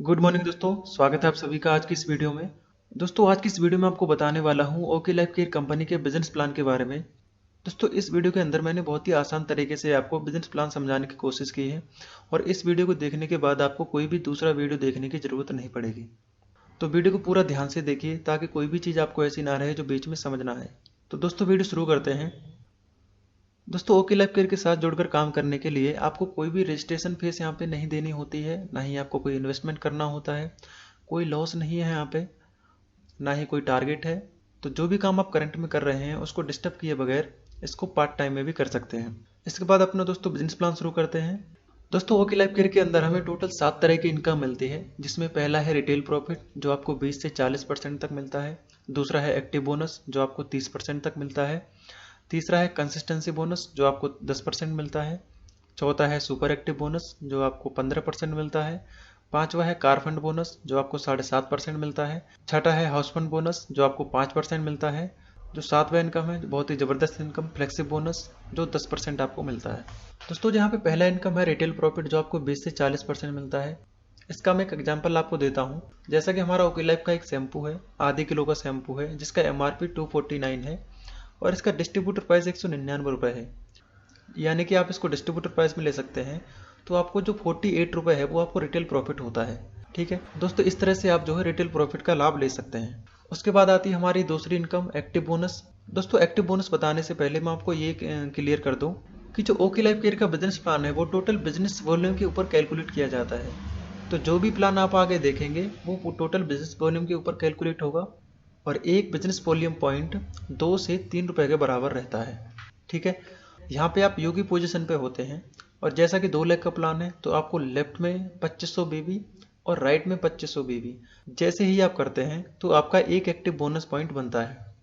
Good morning दोस्तों, स्वागत है आप सभी का आज की इस वीडियो में। दोस्तों आज की इस वीडियो में आपको बताने वाला हूं ओके लाइफ केयर कंपनी के बिजनेस प्लान के बारे में। दोस्तों इस वीडियो के अंदर मैंने बहुत ही आसान तरीके से आपको बिजनेस प्लान समझाने की कोशिश की है और इस वीडियो को देखने के बाद आपको कोई भी दूसरा वीडियो देखने की जरूरत नहीं पड़ेगी। तो वीडियो को पूरा ध्यान से देखिए ताकि कोई भी चीज़ आपको ऐसी ना रहे जो बीच में समझ ना आए। तो दोस्तों वीडियो शुरू करते हैं। दोस्तों ओके लाइफ केयर के साथ जुड़कर काम करने के लिए आपको कोई भी रजिस्ट्रेशन फीस यहाँ पे नहीं देनी होती है, ना ही आपको कोई इन्वेस्टमेंट करना होता है, कोई लॉस नहीं है यहाँ पे, ना ही कोई टारगेट है। तो जो भी काम आप करंट में कर रहे हैं उसको डिस्टर्ब किए बगैर इसको पार्ट टाइम में भी कर सकते हैं। इसके बाद अपना दोस्तों बिजनेस प्लान शुरू करते हैं। दोस्तों ओके लाइफ केयर के अंदर हमें टोटल 7 तरह की इनकम मिलती है, जिसमें पहला है रिटेल प्रॉफिट जो आपको 20 से 40% तक मिलता है। दूसरा है एक्टिव बोनस जो आपको 30% तक मिलता है। तीसरा है कंसिस्टेंसी बोनस जो आपको 10% मिलता है। चौथा है सुपर एक्टिव बोनस जो आपको 15% मिलता है। पांचवा है कार फंड बोनस जो आपको 7.5% मिलता है। छठा है हाउस फंड बोनस जो आपको 5% मिलता है। जो सातवां इनकम है, बहुत ही जबरदस्त इनकम, फ्लेक्सिब बोनस जो 10% आपको मिलता है। दोस्तों यहाँ पे पहला इनकम है रिटेल प्रॉफिट जो आपको 20 से 40% मिलता है। इसका मैं एक एग्जांपल आपको देता हूँ। जैसा कि हमारा ओके लाइफ का एक शैम्पू है, आधे किलो का शैम्पू है जिसका MRP 249 है और इसका डिस्ट्रीब्यूटर प्राइस 199 रुपये है, यानी कि आप इसको डिस्ट्रीब्यूटर प्राइस में ले सकते हैं। तो आपको जो 48 रुपये है वो आपको रिटेल प्रॉफिट होता है। ठीक है दोस्तों, इस तरह से आप जो है रिटेल प्रॉफिट का लाभ ले सकते हैं। उसके बाद आती है हमारी दूसरी इनकम एक्टिव बोनस। दोस्तों एक्टिव बोनस बताने से पहले मैं आपको ये क्लियर कर दूं कि जो ओके लाइफ केयर का बिजनेस प्लान है वो टोटल बिजनेस वॉल्यूम के ऊपर कैलकुलेट किया जाता है। तो जो भी प्लान आप आगे देखेंगे वो टोटल बिजनेस वॉल्यूम के ऊपर कैलकुलेट होगा और एक बिजनेस वॉल्यूम पॉइंट 2 से 3 रुपए के बराबर रहता है। ठीक है, यहाँ पे आप यू की पोजीशन पे होते हैं और जैसा कि 2 लाख का प्लान है तो आपको लेफ्ट में 2500 बीबी और राइट में 2500 बीबी जैसे ही आप करते हैं तो आपका एक एक्टिव बोनस पॉइंट बनता है।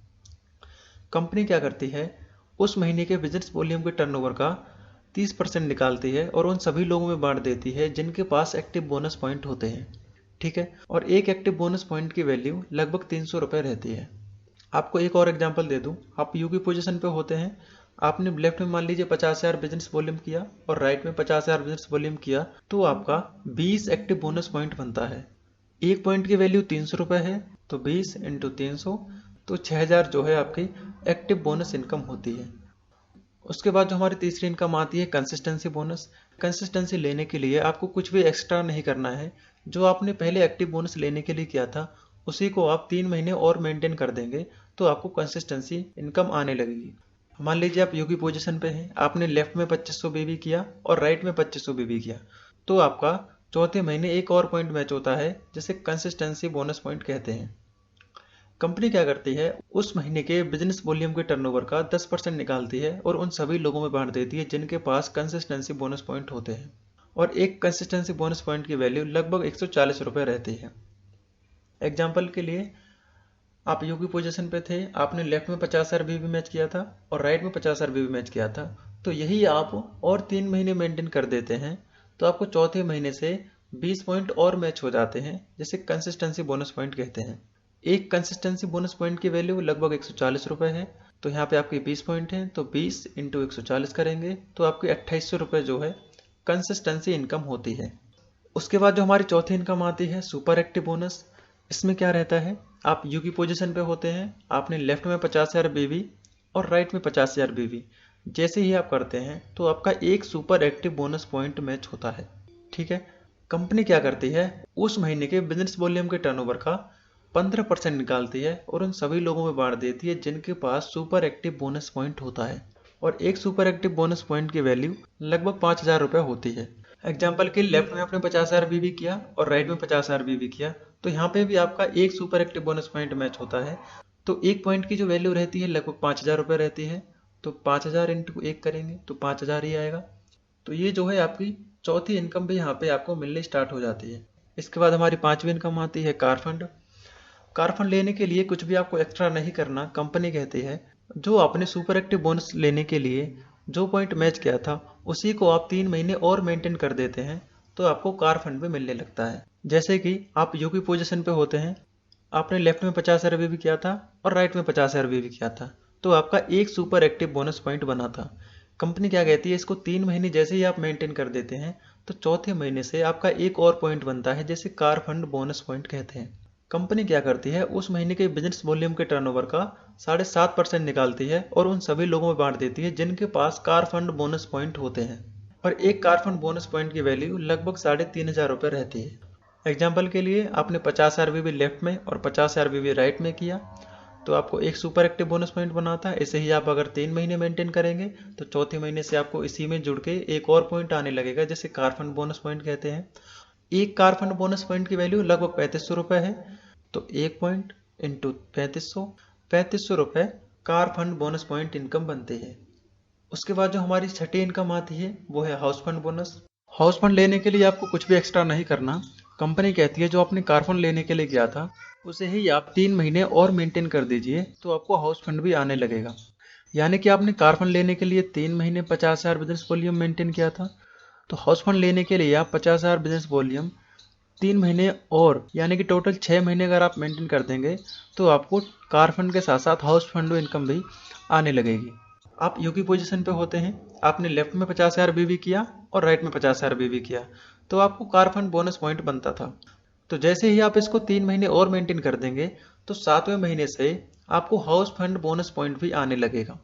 कंपनी क्या करती है, उस महीने के बिजनेस वॉल्यूम के टर्नओवर का 30% निकालती है और उन सभी लोगों में बांट देती है जिनके पास एक्टिव बोनस पॉइंट होते हैं। ठीक है, और एक एक्टिव बोनस पॉइंट की वैल्यू लगभग 300 रुपये रहती है। आपको एक और एग्जांपल दे दूं, आप यू की पोजीशन पे होते हैं, आपने लेफ्ट में मान लीजिए 50,000 बिजनेस वॉल्यूम किया और राइट में 50,000 बिजनेस वॉल्यूम किया तो आपका 20 एक्टिव बोनस पॉइंट बनता है। एक पॉइंट की वैल्यू 300 रुपये है तो 20 इंटू 300 तो 6,000 जो है आपकी एक्टिव बोनस इनकम होती है। उसके बाद जो हमारी तीसरी इनकम आती है कंसिस्टेंसी बोनस। कंसिस्टेंसी लेने के लिए आपको कुछ भी एक्स्ट्रा नहीं करना है, जो आपने पहले एक्टिव बोनस लेने के लिए किया था उसी को आप 3 महीने और मेंटेन कर देंगे तो आपको कंसिस्टेंसी इनकम आने लगेगी। मान लीजिए आप यू की पोजीशन पे हैं, आपने लेफ्ट में 2500 बीबी किया और राइट में 2500 बीबी किया तो आपका चौथे महीने एक और पॉइंट मैच होता है जिसे कंसिस्टेंसी बोनस पॉइंट कहते हैं। कंपनी क्या करती है, उस महीने के बिजनेस वॉल्यूम के टर्नओवर का 10% निकालती है और उन सभी लोगों में बांट देती है जिनके पास कंसिस्टेंसी बोनस पॉइंट होते हैं और एक कंसिस्टेंसी बोनस पॉइंट की वैल्यू लगभग 140 रुपये रहती है। एग्जाम्पल के लिए आप यू की पोजीशन पे थे, आपने लेफ्ट में 50,000 बीबी मैच किया था और राइट में 50,000 बीबी मैच किया था, तो यही आप और 3 महीने मेंटेन कर देते हैं तो आपको चौथे महीने से 20 पॉइंट और मैच हो जाते हैं जिसे कंसिस्टेंसी बोनस पॉइंट कहते हैं। एक कंसिस्टेंसी बोनस पॉइंट की वैल्यू लगभग 140 रुपये है, तो यहाँ पे आपके 20 पॉइंट हैं तो 20 इंटू 140 करेंगे तो आपके 2800 रुपये जो है कंसिस्टेंसी इनकम होती है। उसके बाद जो हमारी चौथी इनकम आती है सुपर एक्टिव बोनस। इसमें क्या रहता है, आप यू की पोजीशन पे होते हैं, आपने लेफ्ट में 50,000 बीबी और राइट में 50,000 बीबी जैसे ही आप करते हैं तो आपका एक super active bonus point match होता है। ठीक है, कंपनी क्या करती है, उस महीने के बिजनेस वॉल्यूम के टर्नओवर का 15% निकालती है और उन सभी लोगों में बांट देती है जिनके पास सुपर एक्टिव बोनस पॉइंट होता है और एक सुपर एक्टिव बोनस पॉइंट की वैल्यू लगभग 5,000 रुपये होती है। एग्जाम्पल के लेफ्ट में आपने 50,000 बीबी किया और राइट में 50,000 बीबी किया तो यहाँ पे भी आपका एक super active bonus point match होता है। तो एक पॉइंट की जो वैल्यू रहती है लगभग 5,000 रुपये रहती है, तो 5,000 इंटू 1 करेंगे तो 5,000 ही आएगा। तो ये जो है आपकी चौथी इनकम भी यहाँ पे आपको मिलनी स्टार्ट हो जाती है। इसके बाद हमारी पांचवी इनकम आती है कार फंड। कार फंड लेने के लिए कुछ भी आपको एक्स्ट्रा नहीं करना, कंपनी कहती है जो आपने सुपर एक्टिव बोनस लेने के लिए जो पॉइंट मैच किया था उसी को आप 3 महीने और मेंटेन कर देते हैं तो आपको कार फंड भी मिलने लगता है। जैसे कि आप यू की पोजीशन पे होते हैं, आपने लेफ्ट में 50,000 भी किया था और राइट में 50,000 भी किया था तो आपका एक सुपर एक्टिव बोनस पॉइंट बना था। कंपनी क्या कहती है, इसको 3 महीने जैसे ही आप मेंटेन कर देते हैं तो चौथे महीने से आपका एक और पॉइंट बनता है, जिसे कार फंड बोनस पॉइंट कहते हैं। कंपनी क्या करती है, उस महीने के बिजनेस वॉल्यूम के टर्नओवर का 7.5% निकालती है और उन सभी लोगों में बांट देती है जिनके पास कार फंड बोनस पॉइंट होते हैं। और एक कार फंड बोनस पॉइंट की वैल्यू लगभग 3,500 रुपये रहती है। एग्जाम्पल के लिए आपने 50 आरबीबी लेफ्ट में और 50 आरबीबी राइट में किया तो आपको एक सुपर एक्टिव बोनस पॉइंट बनाता है। ऐसे ही आप अगर 3 महीने मेंटेन करेंगे तो चौथे महीने से आपको इसी में जुड़ के एक और पॉइंट आने लगेगा, जिसे कार फंड बोनस पॉइंट कहते हैं। एक कार फंड बोनस पॉइंट की वैल्यू लगभग 3500 रुपये है, तो एक पॉइंट इंटू 3500 रुपये car fund bonus point income बनती है। उसके बाद जो हमारी छठी इनकम आती है वो है house fund bonus. House fund लेने के लिए आपको कुछ भी एक्स्ट्रा नहीं करना। कंपनी कहती है जो आपने कार फंड लेने के लिए गया था उसे ही आप 3 महीने और मेंटेन कर दीजिए तो आपको हाउस फंड भी आने लगेगा। यानी कि आपने कार फंड लेने के लिए 3 महीने 50,000 बिजनेस वॉल्यूम मेंटेन किया था, तो हाउस फंड लेने के लिए आप 50,000 बिजनेस वॉल्यूम 3 महीने और यानी कि टोटल 6 महीने अगर आप मेंटेन कर देंगे तो आपको कार फंड के साथ साथ हाउस फंड इनकम भी आने लगेगी। आप यू की पोजीशन पे होते हैं, आपने लेफ्ट में 50,000 बीवी किया और राइट में 50,000 बीवी किया तो आपको कार फंड बोनस पॉइंट बनता था। तो जैसे ही आप इसको 3 महीने और मेंटेन कर देंगे तो 7वें महीने से आपको हाउस फंड बोनस पॉइंट भी आने लगेगा।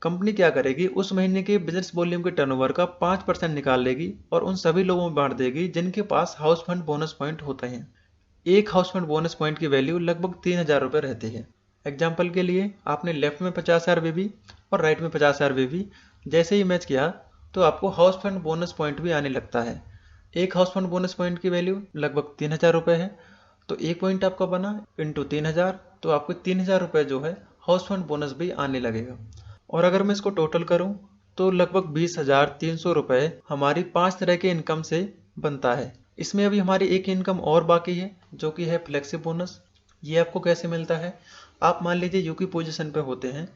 कंपनी क्या करेगी, उस महीने के बिजनेस वॉल्यूम के टर्नओवर का 5% निकाल लेगी और उन सभी लोगों में बांट देगी जिनके पास हाउस फंड बोनस पॉइंट होते हैं। एक हाउस फंड बोनस पॉइंट की वैल्यू लगभग 3,000 रुपये रहती है। एग्जाम्पल के लिए आपने लेफ्ट में 50,000 बीबी और राइट में 50,000 बीबी जैसे ही मैच किया तो आपको हाउस फंड बोनस पॉइंट भी आने लगता है। एक हाउस फंड बोनस पॉइंट की वैल्यू लगभग 3,000 रुपये है, तो एक पॉइंट आपका बना इंटू 3,000, तो आपको 3,000 रुपये जो है हाउस फंड बोनस भी आने लगेगा। और अगर मैं इसको टोटल करूं तो लगभग 20,300 रुपये हमारी 5 तरह के इनकम से बनता है। इसमें अभी हमारी एक इनकम और बाकी है जो कि है फ्लेक्सी बोनस। ये आपको कैसे मिलता है, आप मान लीजिए यू की पोजीशन पे होते हैं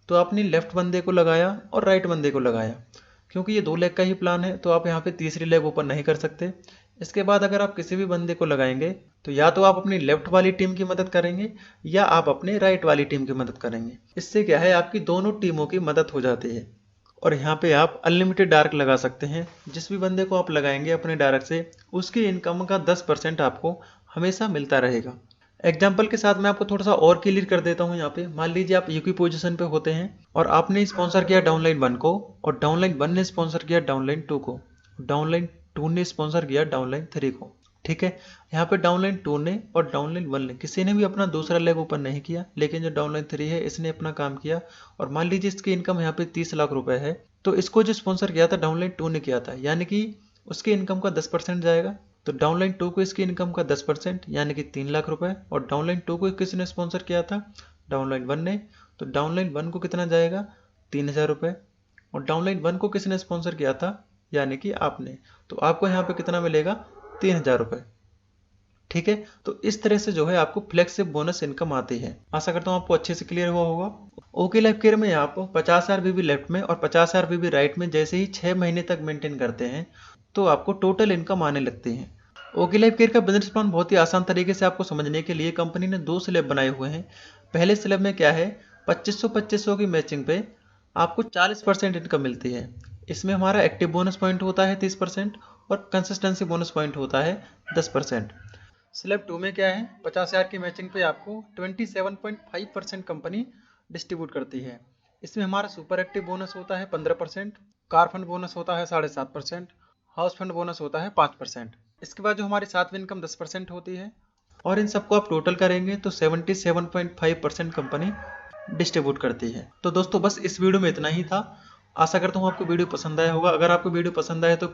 तो आपने लेफ्ट बंदे को लगाया और राइट बंदे को लगाया। क्योंकि ये 2 लेग का ही प्लान है तो आप यहाँ पे तीसरी लेग ओपन नहीं कर सकते। इसके बाद अगर आप किसी भी बंदे को लगाएंगे तो या तो आप अपनी लेफ्ट वाली टीम की मदद करेंगे या आप अपने राइट वाली टीम की मदद करेंगे। इससे क्या है, आपकी दोनों टीमों की मदद हो जाती है। और यहाँ पे आप अनलिमिटेड डार्क लगा सकते हैं। जिस भी बंदे को आप लगाएंगे अपने डार्क से उसकी इनकम का 10% आपको हमेशा मिलता रहेगा। एग्जाम्पल के साथ मैं आपको थोड़ा सा और क्लियर कर देता हूँ। यहाँ पे मान लीजिए आप यू की पोजीशन पे होते हैं और आपने स्पॉन्सर किया डाउनलाइन 1 को और डाउनलाइन 1 ने स्पॉन्सर किया डाउनलाइन 2 को, डाउनलाइन 2 ने स्पॉन्सर किया डाउनलाइन 3 को। ठीक है, यहाँ पे डाउनलाइन 2 ने और डाउनलाइन 1 ने किसी ने भी अपना दूसरा लेग ओपन नहीं किया, लेकिन जो डाउनलाइन 3 है इसने अपना काम किया। और मान लीजिए इसकी इनकम यहाँ पे 30 लाख रुपए है, तो इसको जो स्पॉन्सर किया था डाउनलाइन 2 ने किया था, यानी कि उसकी इनकम का 10% जाएगा। तो डाउनलाइन 2 को इसकी इनकम का 10% यानी कि 3 लाख रुपए, और डाउनलाइन 2 को किसने स्पॉन्सर किया था, डाउनलाइन 1 ने, तो डाउनलाइन 1 को कितना जाएगा 3,000 रुपये, और डाउनलाइन 1 को किसने स्पॉन्सर किया था यानी कि आपने, तो आपको यहाँ पे कितना मिलेगा 3,000 रुपये। ठीक है, तो इस तरह से जो है आपको फ्लेक्सिबल बोनस इनकम आती है। आशा करता हूँ आपको अच्छे से क्लियर हुआ होगा। ओके लाइफ केयर में आप 50,000 बीबी लेफ्ट में और 50,000 बीबी राइट में जैसे ही 6 महीने तक मेंटेन करते हैं तो आपको टोटल इनकम आने लगती है। ओके लाइफ केयर का बिजनेस प्लान बहुत ही आसान तरीके से आपको समझने के लिए कंपनी ने 2 स्लैब बनाए हुए हैं। पहले स्लैब में क्या है, 2500 की मैचिंग पे आपको 40% इनकम मिलती है। इसमें हमारा एक्टिव बोनस पॉइंट होता है 30% और कंसिस्टेंसी बोनस पॉइंट होता है 10%। स्लैब 2 में क्या है, 50,000 की मैचिंग पे आपको 27.5% कंपनी डिस्ट्रीब्यूट करती है। इसमें हमारा सुपर एक्टिव बोनस होता है 15%, कार फंड बोनस होता है 7.5%, हाउस फंड बोनस होता है 5%। इसके बाद जो हमारी 7वीं इनकम 10% होती है, और इन सबको आप टोटल करेंगे तो 77.5% कंपनी डिस्ट्रीब्यूट करती है। तो दोस्तों बस इस वीडियो में इतना ही था। आशा करता हूँ आपको वीडियो पसंद आया होगा। अगर आपको वीडियो पसंद आया तो